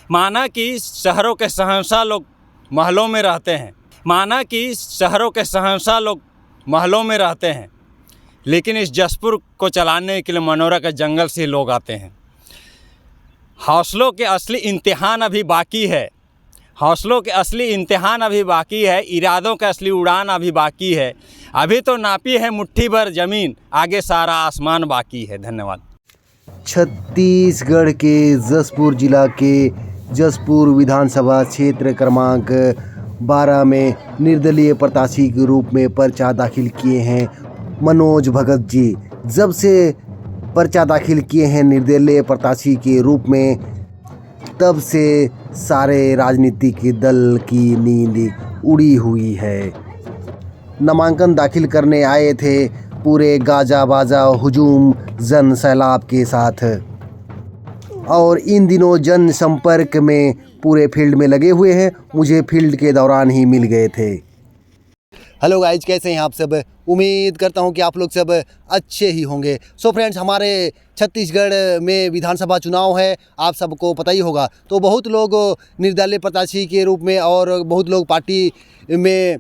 माना कि शहरों के शहंशाह लोग महलों में रहते हैं, माना कि शहरों के शहंशाह लोग महलों में रहते हैं, लेकिन इस जसपुर को चलाने के लिए मनोरा के जंगल से लोग आते हैं। हौसलों के असली इम्तिहान अभी बाकी है, हौसलों के असली इम्तिहान अभी बाकी है, इरादों का असली उड़ान अभी बाकी है। अभी तो नापी है मुट्ठी भर ज़मीन, आगे सारा आसमान बाकी है। धन्यवाद। छत्तीसगढ़ के जसपुर जिला के जसपुर विधानसभा क्षेत्र क्रमांक 12 में निर्दलीय प्रत्याशी के रूप में पर्चा दाखिल किए हैं मनोज भगत जी। जब से पर्चा दाखिल किए हैं निर्दलीय प्रत्याशी के रूप में, तब से सारे राजनीतिक दल की नींद उड़ी हुई है। नामांकन दाखिल करने आए थे पूरे गाजा बाजा हुजूम जन सैलाब के साथ, और इन दिनों जन संपर्क में पूरे फील्ड में लगे हुए हैं। मुझे फील्ड के दौरान ही मिल गए थे। हेलो गाइज, कैसे हैं आप सब? उम्मीद करता हूं कि आप लोग सब अच्छे ही होंगे। सो फ्रेंड्स, हमारे छत्तीसगढ़ में विधानसभा चुनाव है, आप सबको पता ही होगा। तो बहुत लोग निर्दलीय प्रत्याशी के रूप में और बहुत लोग पार्टी में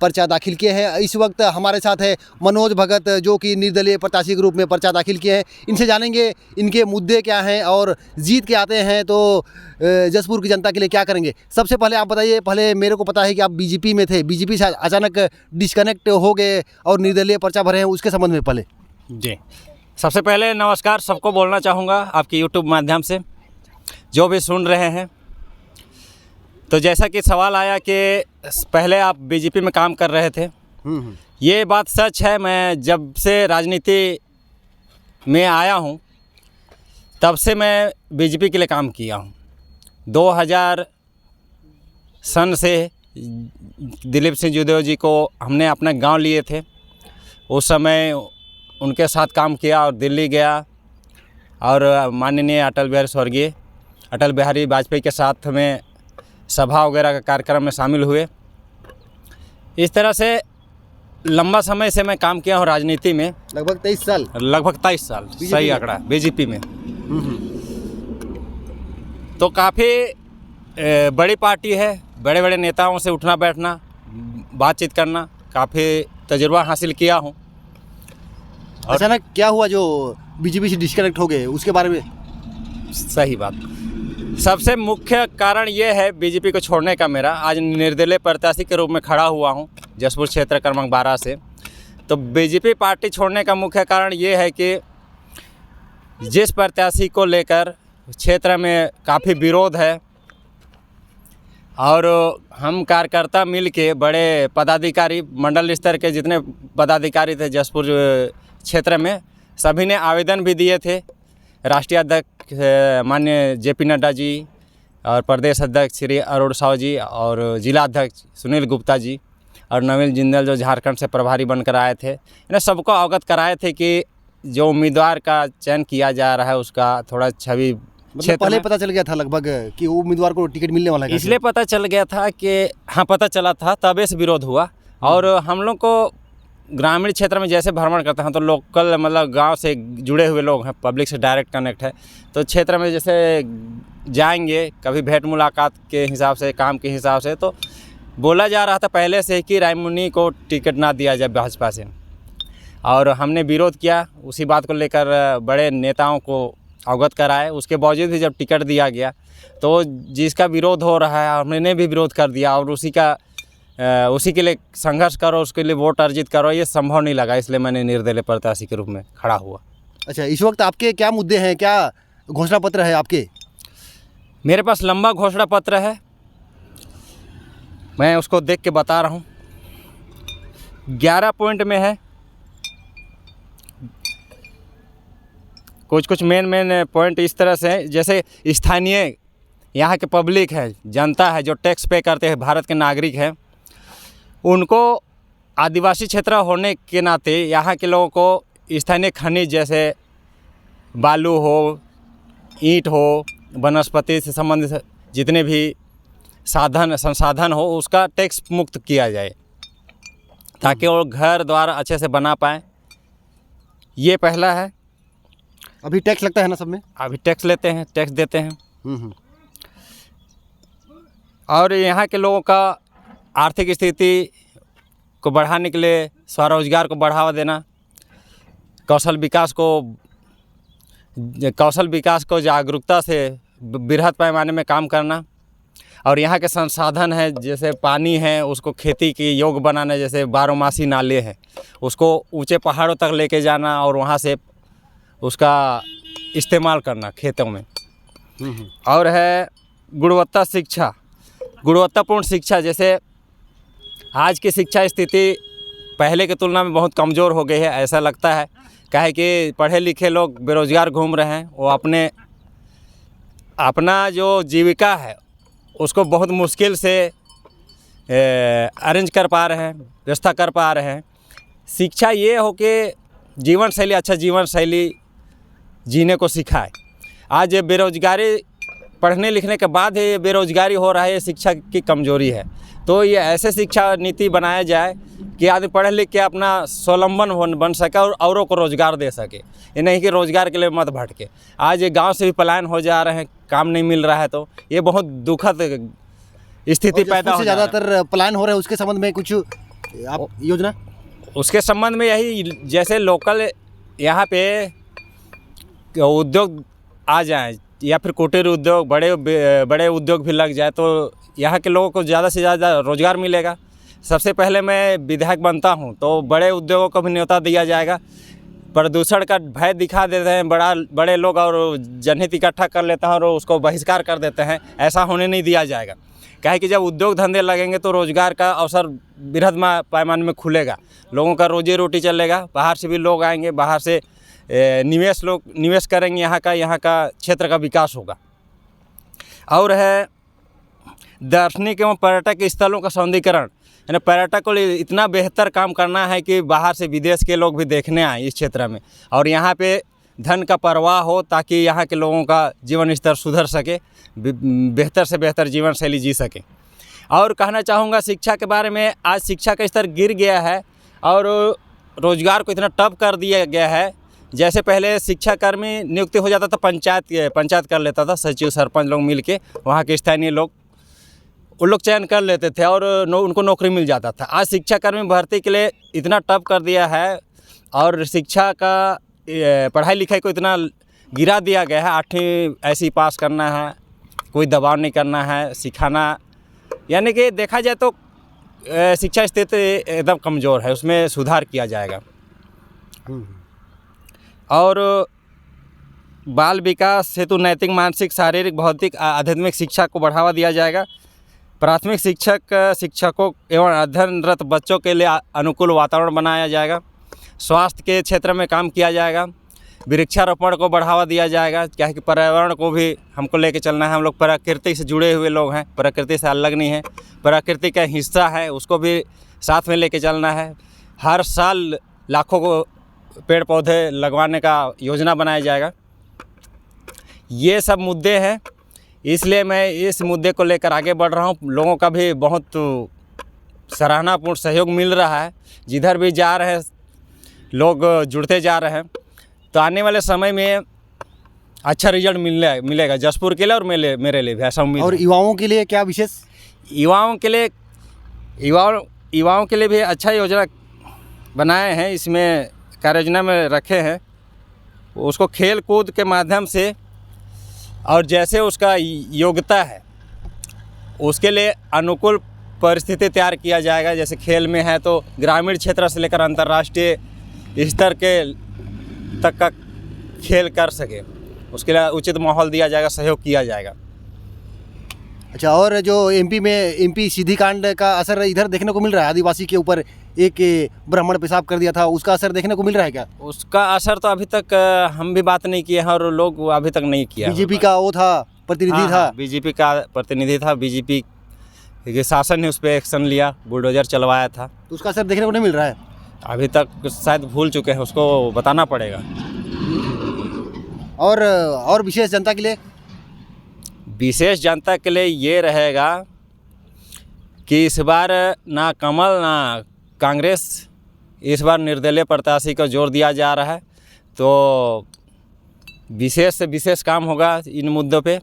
पर्चा दाखिल किए हैं। इस वक्त हमारे साथ है मनोज भगत, जो कि निर्दलीय प्रत्याशी के रूप में पर्चा दाखिल किए हैं। इनसे जानेंगे इनके मुद्दे क्या हैं और जीत के आते हैं तो जसपुर की जनता के लिए क्या करेंगे। सबसे पहले आप बताइए, पहले मेरे को पता है कि आप बीजेपी में थे, बीजेपी से अचानक डिस्कनेक्ट हो गए और निर्दलीय पर्चा भरे हैं, उसके संबंध में पहले जी, सबसे पहले नमस्कार सबको बोलना चाहूँगा आपके यूट्यूब माध्यम से, जो भी सुन रहे हैं। तो जैसा कि सवाल आया कि पहले आप बीजेपी में काम कर रहे थे, ये बात सच है। मैं जब से राजनीति में आया हूँ तब से मैं बीजेपी के लिए काम किया हूँ। 2000 सन से दिलीप सिंह जूदेव जी को हमने अपना गांव लिए थे, उस समय उनके साथ काम किया और दिल्ली गया और माननीय स्वर्गीय अटल बिहारी वाजपेयी के साथ में सभा वगैरह का कार्यक्रम में शामिल हुए। इस तरह से लंबा समय से मैं काम किया हूँ राजनीति में, लगभग 23 साल। लगभग 23 साल, सही आंकड़ा, बीजेपी में। तो काफ़ी बड़ी पार्टी है, बड़े बड़े नेताओं से उठना बैठना, बातचीत करना, काफ़ी तजुर्बा हासिल किया हूँ। अचानक क्या हुआ जो बीजेपी से डिस्कनेक्ट हो गए, उसके बारे में? सही बात, सबसे मुख्य कारण ये है बीजेपी को छोड़ने का मेरा। आज निर्दलीय प्रत्याशी के रूप में खड़ा हुआ हूँ जसपुर क्षेत्र क्रमांक 12 से। तो बीजेपी पार्टी छोड़ने का मुख्य कारण ये है कि जिस प्रत्याशी को लेकर क्षेत्र में काफ़ी विरोध है और हम कार्यकर्ता मिल के बड़े पदाधिकारी, मंडल स्तर के जितने पदाधिकारी थे जसपुर क्षेत्र में, सभी ने आवेदन भी दिए थे। राष्ट्रीय अध्यक्ष माननीय JP नड्डा जी और प्रदेश अध्यक्ष श्री अरुण साव जी और जिला अध्यक्ष सुनील गुप्ता जी और नवीन जिंदल जो झारखंड से प्रभारी बनकर आए थे, इन्हें सबको अवगत कराए थे कि जो उम्मीदवार का चयन किया जा रहा है उसका थोड़ा छवि मतलब पहले पता चल गया था लगभग कि वो उम्मीदवार को टिकट मिलने वाला है? इसलिए पता चल गया था कि हाँ, पता चला था, तबे से विरोध हुआ। और हम लोग को ग्रामीण क्षेत्र में जैसे भ्रमण करते हैं तो लोकल मतलब गांव से जुड़े हुए लोग हैं, पब्लिक से डायरेक्ट कनेक्ट है। तो क्षेत्र में जैसे जाएंगे कभी भेंट मुलाकात के हिसाब से, काम के हिसाब से, तो बोला जा रहा था पहले से कि रायमुनी को टिकट ना दिया जाए भाजपा से, और हमने विरोध किया। उसी बात को लेकर बड़े नेताओं को अवगत कराए। उसके बावजूद भी जब टिकट दिया गया तो जिसका विरोध हो रहा है हमने भी विरोध कर दिया और उसी के लिए संघर्ष करो, उसके लिए वोट अर्जित करो, ये संभव नहीं लगा, इसलिए मैंने निर्दलीय प्रत्याशी के रूप में खड़ा हुआ। अच्छा, इस वक्त आपके क्या मुद्दे हैं, क्या घोषणा पत्र है आपके? मेरे पास लंबा घोषणा पत्र है, मैं उसको देख के बता रहा हूँ। 11 पॉइंट में है, कुछ मेन पॉइंट इस तरह से है, जैसे स्थानीय यहाँ के पब्लिक है, जनता है, जो टैक्स पे करते हैं, भारत के नागरिक हैं, उनको आदिवासी क्षेत्र होने के नाते यहाँ के लोगों को स्थानीय खनिज जैसे बालू हो, ईंट हो, वनस्पति से संबंधित जितने भी संसाधन हो, उसका टैक्स मुक्त किया जाए ताकि वो घर द्वार अच्छे से बना पाएँ। ये पहला है। अभी टैक्स लगता है ना सब में? अभी टैक्स लेते हैं, टैक्स देते हैं। और यहाँ के लोगों का आर्थिक स्थिति को बढ़ाने के लिए स्वरोजगार को बढ़ावा देना, कौशल विकास को जागरूकता से बृहद पैमाने में काम करना, और यहाँ के संसाधन है जैसे पानी है उसको खेती के योग्य बनाना, जैसे बारहमासी नाले हैं उसको ऊंचे पहाड़ों तक लेके जाना और वहाँ से उसका इस्तेमाल करना खेतों में। और है गुणवत्तापूर्ण शिक्षा, जैसे आज की शिक्षा स्थिति पहले की तुलना में बहुत कमज़ोर हो गई है ऐसा लगता है। काहे कि पढ़े लिखे लोग बेरोज़गार घूम रहे हैं, वो अपना जो जीविका है उसको बहुत मुश्किल से अरेंज कर पा रहे हैं, व्यवस्था कर पा रहे हैं। शिक्षा ये हो कि अच्छा जीवन शैली जीने को सिखाए। आज ये बेरोज़गारी पढ़ने लिखने के बाद ही बेरोज़गारी हो रहा है, ये शिक्षा की कमज़ोरी है। तो ये ऐसे शिक्षा नीति बनाया जाए कि आदमी पढ़ लिख के अपना स्वावलंबन बन सके और औरों को रोज़गार दे सके। ये नहीं कि रोज़गार के लिए मत भटके। आज ये गांव से भी पलायन हो जा रहे हैं, काम नहीं मिल रहा है, तो ये बहुत दुखद स्थिति पैदा हो ज़्यादातर पलायन हो रहा है, उसके संबंध में कुछ आप योजना? उसके संबंध में यही, जैसे लोकल यहाँ पे उद्योग आ जाएँ या फिर कुटीर उद्योग, बड़े उद्योग भी लग जाए तो यहाँ के लोगों को ज़्यादा से ज़्यादा रोज़गार मिलेगा। सबसे पहले मैं विधायक बनता हूँ तो बड़े उद्योगों को भी न्योता दिया जाएगा। प्रदूषण का भय दिखा देते हैं बड़े लोग और जनहित इकट्ठा कर लेते हैं और उसको बहिष्कार कर देते हैं, ऐसा होने नहीं दिया जाएगा। काहे कि जब उद्योग धंधे लगेंगे तो रोज़गार का अवसर बृहद पैमाने में खुलेगा, लोगों का रोजी रोटी चलेगा, बाहर से भी लोग आएंगे, बाहर से निवेश करेंगे, यहाँ का क्षेत्र का विकास होगा। और है दार्शनिक एवं पर्यटक स्थलों का सौंदर्यीकरण, यानी पर्यटक को इतना बेहतर काम करना है कि बाहर से विदेश के लोग भी देखने आए इस क्षेत्र में और यहाँ पे धन का प्रवाह हो ताकि यहाँ के लोगों का जीवन स्तर सुधर सके, बेहतर से बेहतर जीवन शैली जी सके। और कहना चाहूँगा शिक्षा के बारे में, आज शिक्षा का स्तर गिर गया है और रोज़गार को इतना टफ कर दिया गया है। जैसे पहले शिक्षाकर्मी नियुक्ति हो जाता था, पंचायत कर लेता था, सचिव सरपंच लोग मिल के वहाँ के स्थानीय लोग उन लोग चयन कर लेते थे और उनको नौकरी मिल जाता था। आज शिक्षाकर्मी भर्ती के लिए इतना टफ कर दिया है और शिक्षा का पढ़ाई लिखाई को इतना गिरा दिया गया है। 8वीं ऐसी पास करना है, कोई दबाव नहीं करना है, सिखाना, यानी कि देखा जाए तो शिक्षा स्थिति एकदम कमज़ोर है, उसमें सुधार किया जाएगा। और बाल विकास हेतु नैतिक, मानसिक, शारीरिक, भौतिक, आध्यात्मिक शिक्षा को बढ़ावा दिया जाएगा। प्राथमिक शिक्षकों एवं अध्ययनरत बच्चों के लिए अनुकूल वातावरण बनाया जाएगा। स्वास्थ्य के क्षेत्र में काम किया जाएगा। वृक्षारोपण को बढ़ावा दिया जाएगा, क्या है कि पर्यावरण को भी हमको लेके चलना है। हम लोग प्रकृति से जुड़े हुए लोग हैं, प्रकृति से अलग नहीं है, प्रकृति का हिस्सा है, उसको भी साथ में लेके चलना है। हर साल लाखों को पेड़ पौधे लगवाने का योजना बनाया जाएगा। ये सब मुद्दे हैं, इसलिए मैं इस मुद्दे को लेकर आगे बढ़ रहा हूँ। लोगों का भी बहुत सराहनापूर्ण सहयोग मिल रहा है, जिधर भी जा रहे हैं लोग जुड़ते जा रहे हैं। तो आने वाले समय में अच्छा रिजल्ट मिलेगा जसपुर के लिए और मेरे लिए भी, ऐसा उम्मीद। और युवाओं के लिए क्या विशेष? युवाओं के लिए भी अच्छा योजना बनाए हैं, इसमें कार्ययोजना में रखे हैं। उसको खेल कूद के माध्यम से और जैसे उसका योग्यता है उसके लिए अनुकूल परिस्थिति तैयार किया जाएगा। जैसे खेल में है तो ग्रामीण क्षेत्र से लेकर अंतर्राष्ट्रीय स्तर के तक का खेल कर सके, उसके लिए उचित माहौल दिया जाएगा, सहयोग किया जाएगा। अच्छा, और जो एमपी सीधी कांड का असर इधर देखने को मिल रहा है, आदिवासी के ऊपर एक ब्राह्मण पेशाब कर दिया था, उसका असर देखने को मिल रहा है क्या? उसका असर तो अभी तक हम भी बात नहीं किए हैं और लोग अभी तक नहीं किया। बीजेपी का वो था, प्रतिनिधि था, बीजेपी का प्रतिनिधि था, बीजेपी के शासन ने उस पर एक्शन लिया, बुलडोजर चलवाया था, तो उसका असर देखने को नहीं मिल रहा है अभी तक। शायद भूल चुके हैं, उसको बताना पड़ेगा। और विशेष जनता के लिए? विशेष जनता के लिए ये रहेगा कि इस बार ना कमल ना कांग्रेस, इस बार निर्दलीय प्रत्याशी को जोर दिया जा रहा है। तो विशेष से विशेष काम होगा इन मुद्दों पे।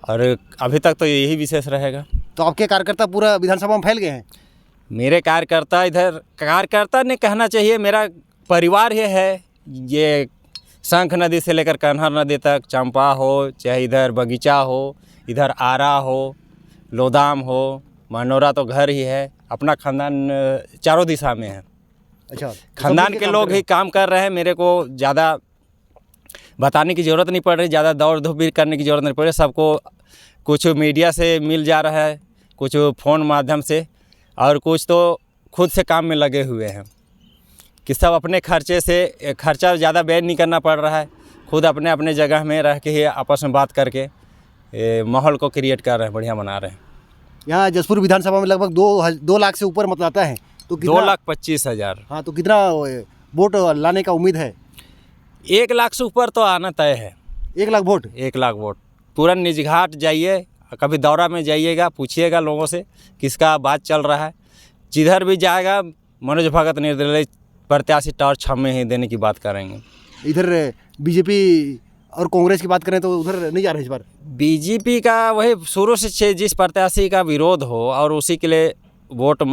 और अभी तक तो यही विशेष रहेगा। तो आपके कार्यकर्ता पूरा विधानसभा में फैल गए हैं? मेरे कार्यकर्ता इधर कार्यकर्ता ने कहना चाहिए मेरा परिवार ही है। ये शंख नदी से लेकर कन्हर नदी तक, चंपा हो चाहे इधर बगीचा हो, इधर आरा हो, लोदाम हो, मनोरा तो घर ही है। अपना खानदान चारों दिशा में है। अच्छा, खानदान के लोग ही काम कर रहे हैं। मेरे को ज़्यादा बताने की ज़रूरत नहीं पड़ रही, ज़्यादा दौड़ धूप भी करने की ज़रूरत नहीं पड़ रही। सबको कुछ मीडिया से मिल जा रहा है, कुछ फ़ोन माध्यम से, और कुछ तो खुद से काम में लगे हुए हैं कि सब अपने खर्चे से खर्चा ज़्यादा व्यय नहीं करना पड़ रहा है। खुद अपने अपने जगह में रह के ही आपस में बात करके माहौल को क्रिएट कर रहे हैं, बढ़िया बना रहे हैं। यहाँ जसपुर विधानसभा में लगभग 2 लाख से ऊपर मतदाता है, तो 2,25,000। हाँ, तो कितना वोट लाने का उम्मीद है? 1 लाख से ऊपर तो आना तय है। 1 लाख वोट? 1 लाख वोट। तुरंत निजघाट जाइए, कभी दौरा में जाइएगा, पूछिएगा लोगों से किसका बात चल रहा है। जिधर भी जाएगा मनोज भगत निर्दलीय प्रत्याशी टॉर्च हम में ही देने की बात करेंगे। इधर बीजेपी और कांग्रेस की बात करें तो उधर नहीं जा रहे इस बार? बीजेपी का वही शुरू से जिस प्रत्याशी का विरोध हो और उसी के लिए वोट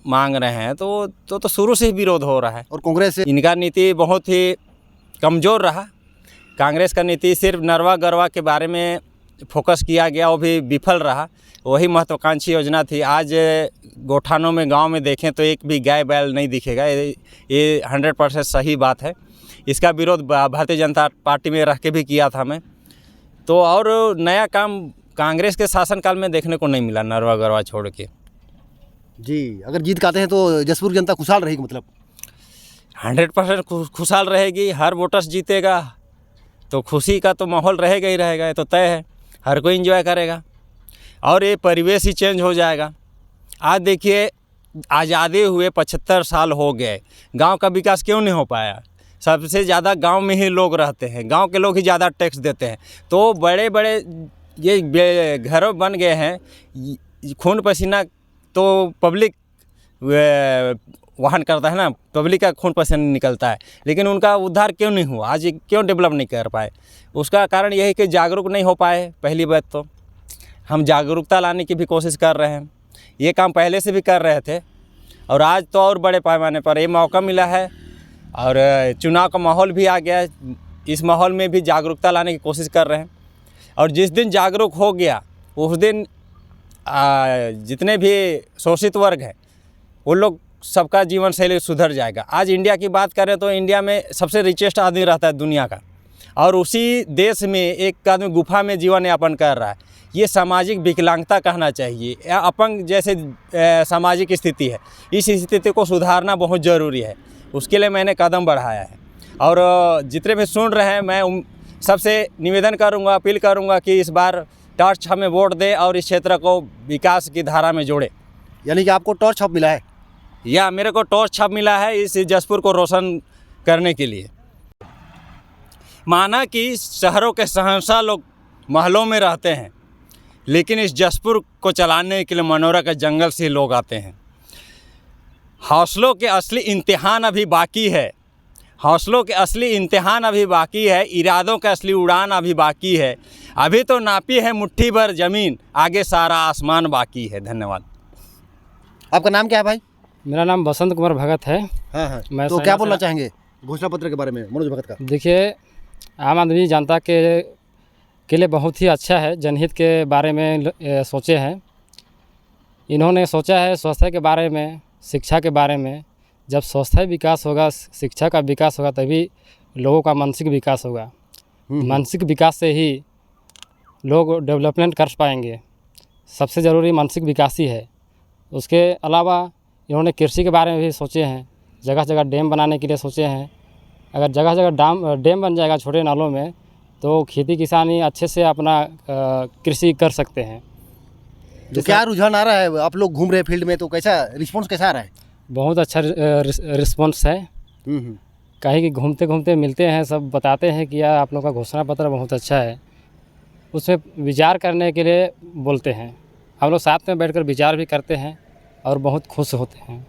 मांग रहे हैं तो शुरू से ही विरोध हो रहा है। और कांग्रेस से इनका नीति बहुत ही कमज़ोर रहा। कांग्रेस का नीति सिर्फ नरवा गरवा के बारे में फोकस किया गया, वो भी विफल रहा। वही महत्वाकांक्षी योजना थी। आज गोठानों में, गांव में देखें तो एक भी गाय बैल नहीं दिखेगा। ये 100% सही बात है। इसका विरोध भारतीय जनता पार्टी में रह के भी किया था मैं तो। और नया काम कांग्रेस के शासनकाल में देखने को नहीं मिला, नरवा गरवा छोड़ के। जी, अगर जीत के आते हैं तो जसपुर जनता खुशहाल रहेगी? मतलब 100% खुशहाल रहेगी। हर वोटर्स जीतेगा तो खुशी का तो माहौल रहेगा ही रहेगा, ये तो तय है। हर कोई एंजॉय करेगा और ये परिवेश ही चेंज हो जाएगा। आज देखिए, आज़ादी हुए 75 साल हो गए, गांव का विकास क्यों नहीं हो पाया? सबसे ज़्यादा गांव में ही लोग रहते हैं, गांव के लोग ही ज़्यादा टैक्स देते हैं। तो बड़े बड़े ये घर बन गए हैं। खून पसीना तो पब्लिक वाहन करता है ना, पब्लिक का खून पसीना निकलता है, लेकिन उनका उद्धार क्यों नहीं हुआ? आज क्यों डेवलप नहीं कर पाए? उसका कारण यही कि जागरूक नहीं हो पाए। पहली बात तो हम जागरूकता लाने की भी कोशिश कर रहे हैं। ये काम पहले से भी कर रहे थे और आज तो और बड़े पैमाने पर ये मौका मिला है और चुनाव का माहौल भी आ गया है। इस माहौल में भी जागरूकता लाने की कोशिश कर रहे हैं और जिस दिन जागरूक हो गया उस दिन जितने भी शोषित वर्ग हैं उन लोग सबका जीवन शैली सुधर जाएगा। आज इंडिया की बात करें तो इंडिया में सबसे रिचेस्ट आदमी रहता है दुनिया का, और उसी देश में एक आदमी गुफा में जीवन यापन कर रहा है। ये सामाजिक विकलांगता कहना चाहिए, या अपंग जैसे सामाजिक स्थिति है। इस स्थिति को सुधारना बहुत ज़रूरी है, उसके लिए मैंने कदम बढ़ाया है। और जितने भी सुन रहे हैं, मैं सबसे निवेदन करूंगा, अपील करूंगा कि इस बार टॉर्च हमें वोट दे और इस क्षेत्र को विकास की धारा में जोड़े। यानी कि आपको टॉर्च छाप मिला है? या मेरे को टॉर्च छाप मिला है इस जसपुर को रोशन करने के लिए। माना कि शहरों के शहंशाह लोग महलों में रहते हैं, लेकिन इस जसपुर को चलाने के लिए मनोरा के जंगल से लोग आते हैं। हौसलों के असली इम्तिहान अभी बाकी है, हौसलों के असली इम्तिहान अभी बाकी है, इरादों का असली उड़ान अभी बाकी है। अभी तो नापी है मुट्ठी भर ज़मीन, आगे सारा आसमान बाकी है। धन्यवाद। आपका नाम क्या है भाई? मेरा नाम बसंत कुमार भगत है। हाँ, मैं तो क्या बोलना चाहेंगे घोषणा पत्र के बारे में मनोज भगत का? देखिए, आम आदमी जनता के लिए बहुत ही अच्छा है। जनहित के बारे में सोचे हैं इन्होंने, सोचा है स्वास्थ्य के बारे में, शिक्षा के बारे में। जब स्वास्थ्य विकास होगा, शिक्षा का विकास होगा, तभी लोगों का मानसिक विकास होगा। मानसिक विकास से ही लोग डेवलपमेंट कर पाएंगे। सबसे ज़रूरी मानसिक विकास ही है। उसके अलावा इन्होंने कृषि के बारे में भी सोचे हैं। जगह जगह डैम बनाने के लिए सोचे हैं। अगर जगह जगह डैम बन जाएगा छोटे नालों में, तो खेती किसानी अच्छे से अपना कृषि कर सकते हैं। तो क्या रुझान आ रहा है? आप लोग घूम रहे फील्ड में, तो कैसा रिस्पॉन्स कैसा आ रहा है? बहुत अच्छा रिस्पॉन्स है। कहीं कि घूमते घूमते मिलते हैं, सब बताते हैं कि यार आप लोग का घोषणा पत्र बहुत अच्छा है। उसमें विचार करने के लिए बोलते हैं। हम लोग साथ में बैठकर विचार भी करते हैं और बहुत खुश होते हैं।